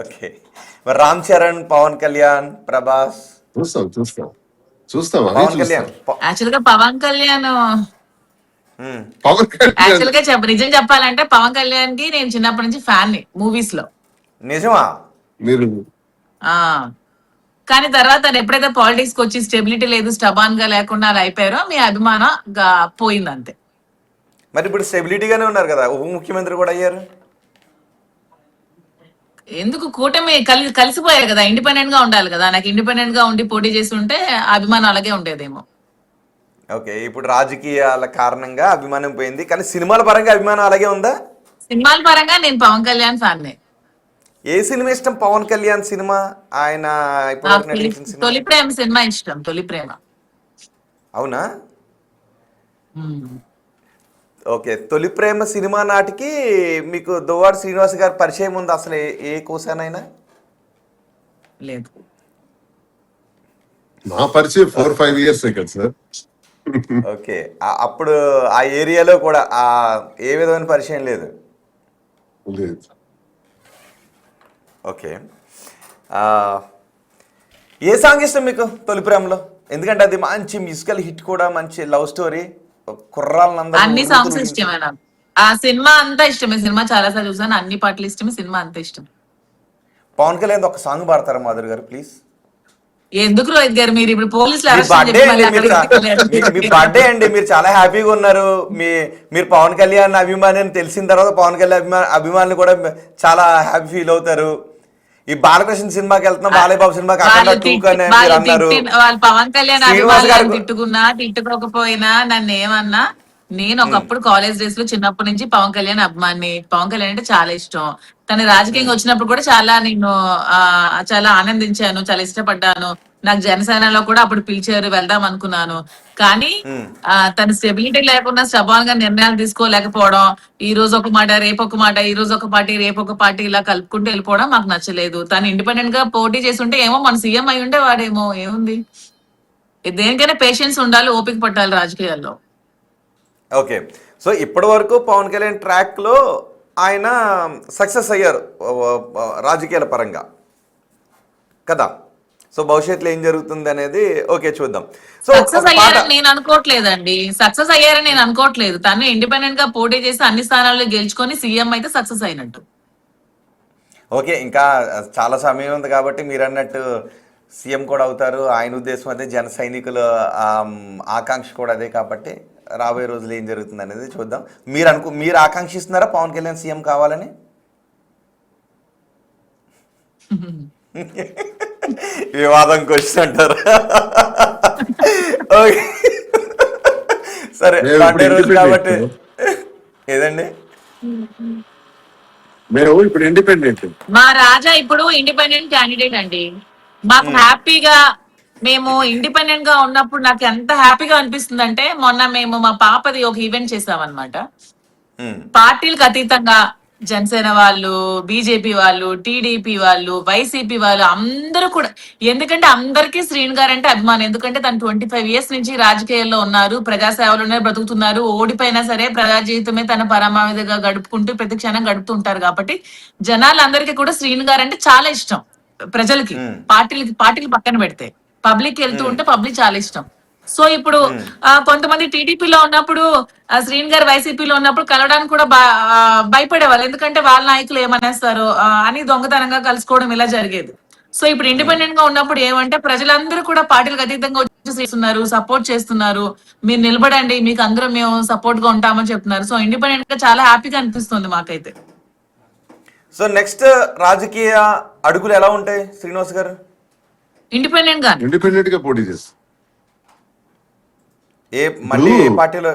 Okay. మరి రామ్ చరణ్, పవన్ కళ్యాణ్, ప్రభాస్, చూస్తాం చూస్తాం చూస్తాం అవి పవన్ చూస్తాం. కళ్యాణ్ యాక్చువల్ గా పవన్ కళ్యాణ్ హ్మ్. పవన్ కళ్యాణ్ యాక్చువల్ గా నిజం చెప్పాలంటే పవన్ కళ్యాణ్ కి నేను చిన్నప్పటి నుంచి ఫ్యాన్ ని మూవీస్ లో. నిజమా? మీరు ఆ కానీ తర్వాత ఆయన ఎప్పుడైతే పాలిటిక్స్ కి వచ్చి స్టెబిలిటీ లేదు, స్టబాన్ గా లేకుండా అలా అయిపోయారో మీ అభిమానం పోయింది అంతే. మరి ఇప్పుడు స్టెబిలిటీగానే ఉన్నారు కదా, ఉప ముఖ్యమంత్రి కూడా అయ్యారు. ఎందుకు కూటమి కలిసిపోయారు కదా, ఇండిపెండెంట్ గా ఉండాలి కదా. నాకు ఇండిపెండెంట్ గా ఉండి పోటీ చేసి ఉంటే అభిమానం అలాగే ఉండేదేమో. ఓకే, ఇప్పుడు రాజకీయాల కారణంగా అభిమానం పోయింది, కానీ సినిమాల పరంగా అభిమానం అలాగే ఉందా? సినిమాల పరంగా నేను పవన్ కళ్యాణ్ ఫ్యాన్ నే. ఏ సినిమా ఇష్టం పవన్ కళ్యాణ్ సినిమా? ఆయన ఇప్పటివరకు నటించిన సినిమా? తొలి ప్రేమ సినిమా ఇష్టం. తొలి ప్రేమ. అవునా? ఓకే, తొలి ప్రేమ సినిమా నాటికి మీకు దువ్వాడ శ్రీనివాస్ గారి పరిచయం ఉంది అసలు ఏ కోసానైనా? లేదు. మా పరిచయం 4-5 years కదా సార్. ఓకే, అప్పుడు ఆ ఏరియాలో కూడా ఏ విధమైన పరిచయం లేదు. లేదు. ఓకే, ఏ సాంగ్ ఇష్టం మీకు తొలి ప్రేమలో? ఎందుకంటే అది మంచి మ్యూజికల్ హిట్ కూడా, మంచి లవ్ స్టోరీ, అన్ని సాంగ్స్ ఇష్టమే నాకు. ఆ సినిమా అంతా ఇష్టమే. సినిమా చాలా సార్లు చూసాను, అన్ని పాటలు ఇష్టమే, సినిమా అంతా ఇష్టం. పవన్ కళ్యాణ్ ఒక సాంగ్ పాడతారా మాధురి గారు ప్లీజ్? ఎందుకు రోహిత్ గారు మీరు ఇప్పుడు పోలీసులు మీ అరెస్ట్ బర్త్డే అండి, మీరు చాలా హ్యాపీగా ఉన్నారు. మీరు పవన్ కళ్యాణ్ అభిమాని అని తెలిసిన తర్వాత పవన్ కళ్యాణ్ అభిమానులు కూడా చాలా హ్యాపీ ఫీల్ అవుతారు. ఈ బాలకృష్ణ సినిమాకి వెళ్తున్నా, బాలయ్య బాబు సినిమాకి అఖండ 2 అని మీరు అన్నారు. వాళ్ళు పవన్ కళ్యాణ్ అభిమానులను తిట్టుకున్నా తిట్టుకోకపోయినా నన్ను ఏమన్నా, నేను ఒకప్పుడు కాలేజ్ డేస్ లో చిన్నప్పటి నుంచి పవన్ కళ్యాణ్ అభిమాని. పవన్ కళ్యాణ్ అంటే చాలా ఇష్టం. తను రాజకీయంగా వచ్చినప్పుడు కూడా చాలా నేను చాలా ఆనందించాను, చాలా ఇష్టపడ్డాను. నాకు జనసేనలో కూడా అప్పుడు పిలిచారు, వెళ్దాం అనుకున్నాను. కానీ తన స్టెబిలిటీ లేకుండా స్టబాన్ గా నిర్ణయాలు తీసుకోలేకపోవడం, ఈ రోజు ఒక మాట రేపు ఒక మాట, ఈ రోజు ఒక పార్టీ రేపు ఒక పార్టీ, ఇలా కలుపుకుంటూ వెళ్ళిపోవడం మాకు నచ్చలేదు. తను ఇండిపెండెంట్ గా పోటీ చేసి ఉంటే ఏమో మన సీఎం అయి ఉంటే వాడేమో. ఏముంది, దేనికైనా పేషెన్స్ ఉండాలి, ఓపిక పట్టాలి రాజకీయాల్లో. ఓకే, సో ఇప్పటి వరకు పవన్ కళ్యాణ్ ట్రాక్ లో ఆయన సక్సెస్ అయ్యారు రాజకీయాల పరంగా కదా. సో భవిష్యత్తులో ఏం జరుగుతుంది అనేది ఓకే చూద్దాం. సో సక్సెస్ అయ్యారని నేను అనుకోవట్లేదండి. సక్సెస్ అయ్యారని నేను అనుకోవట్లేదు. తను ఇండిపెండెంట్ గా పోటీ చేసి అన్ని స్థానాల్లో గెలుచుకొని సీఎం అయితే సక్సెస్ అయినట్టు. ఓకే, ఇంకా చాలా సమయం ఉంది కాబట్టి మీరు అన్నట్టు సీఎం కూడా అవుతారు. ఆయన ఉద్దేశం అదే, జన సైనికుల ఆకాంక్ష కూడా అదే. కాబట్టి రాబోయే రోజులు ఏం జరుగుతుంది అనేది చూద్దాం. మీరు ఆకాంక్షిస్తున్నారా పవన్ కళ్యాణ్ సీఎం కావాలని? వివాదం క్వశ్చన్ అంటారు. సరే, కాబట్టి ఏదండి, మేము ఇప్పుడు ఇండిపెండెంట్. మా రాజా ఇప్పుడు ఇండిపెండెంట్ క్యాండిడేట్ అండి. మాకు హ్యాపీగా, మేము ఇండిపెండెంట్ గా ఉన్నప్పుడు నాకు ఎంత హ్యాపీగా అనిపిస్తుంది అంటే, మొన్న మేము మా పాపది ఒక ఈవెంట్ చేసామన్నమాట. పార్టీలకు అతీతంగా జనసేన వాళ్ళు, బీజేపీ వాళ్ళు, టీడీపీ వాళ్ళు, వైసీపీ వాళ్ళు అందరూ కూడా, ఎందుకంటే అందరికీ శ్రీను గారు అంటే అభిమానం. ఎందుకంటే తను 25 years నుంచి రాజకీయాల్లో ఉన్నారు, ప్రజాసేవలోనే బ్రతుకుతున్నారు. ఓడిపోయినా సరే ప్రజా జీవితమే తన పరమావధిగా గడుపుకుంటూ ప్రతి క్షణం గడుపుతుంటారు. కాబట్టి జనాలందరికీ కూడా శ్రీను గారు అంటే చాలా ఇష్టం. ప్రజలకి, పార్టీలు పక్కన పెడితే పబ్లిక్ వెళ్తూ ఉంటే పబ్లిక్ చాలా ఇష్టం. సో ఇప్పుడు కొంతమంది టీడీపీలో ఉన్నప్పుడు, శ్రీన్ గారు వైసీపీలో ఉన్నప్పుడు కలవడానికి కూడా భయపడేవాళ్ళు. ఎందుకంటే వాళ్ళ నాయకులు ఏమనేస్తారు అని దొంగతనంగా కలుసుకోవడం ఇలా జరిగేది. సో ఇప్పుడు ఇండిపెండెంట్ గా ఉన్నప్పుడు ఏమంటే ప్రజలందరూ కూడా పార్టీలకు అతీతంగా వచ్చేస్తున్నారు, సపోర్ట్ చేస్తున్నారు. మీరు నిలబడండి, మీకు అందరం మేము సపోర్ట్ గా ఉంటామని చెప్తున్నారు. సో ఇండిపెండెంట్ గా చాలా హ్యాపీగా అనిపిస్తుంది మాకైతే. సో నెక్స్ట్ రాజకీయ అడుగులు ఎలా ఉంటాయి శ్రీనివాస్ గారు? ఇండిపెండెంట్ గా పోటీ చేస్తారు. మళ్ళీ ఏ పార్టీలో